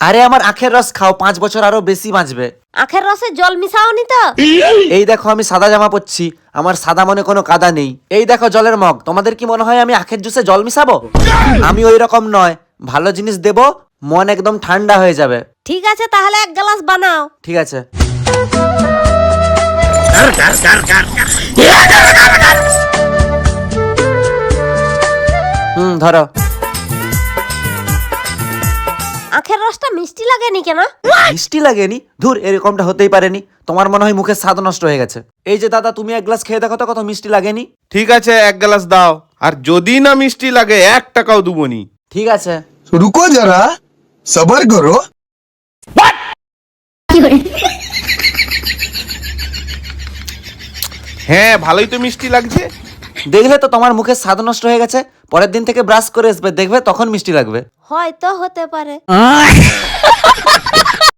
আরে আমার আখের রস খাও, 5 বছর আরো বেশি বাঁচবে। আখের রসে জল মিশাওনি তো? এই দেখো আমি সাদা জামা পরছি, আমার সাদা মনে কোনো কাদা নেই। এই দেখো জলের মগ, তোমাদের কি মনে হয় আমি আখের জুসে জল মিশাবো? আমি ওই রকম নয়, ভালো জিনিস দেবো, মন একদম ঠান্ডা হয়ে যাবে। ঠিক আছে তাহলে 1 গ্লাস বানাও। ঠিক আছে। ধরো। আখের রসটা মিষ্টি লাগেনি কেন? মিষ্টি লাগেনি? ধুর, এরকমটা হতেই পারেনি। তোমার মনে হয় মুখের স্বাদ নষ্ট হয়ে গেছে। এই যে দাদা, তুমি 1 গ্লাস খেয়ে দেখো তো কত মিষ্টি লাগেনি। ঠিক আছে 1 গ্লাস দাও, আর যদি না মিষ্টি লাগে 1 টাকাও দুবনি। ঠিক আছে। रुको जरा सबर करो। হ্যাঁ ভালোই তো মিষ্টি লাগছে। দেখলে তো তোমার মুখের স্বাদ নষ্ট হয়ে গেছে। পরের দিন থেকে ব্রাশ করে আসবে, দেখবে তখন মিষ্টি লাগবে। হয়তো হতে পারে।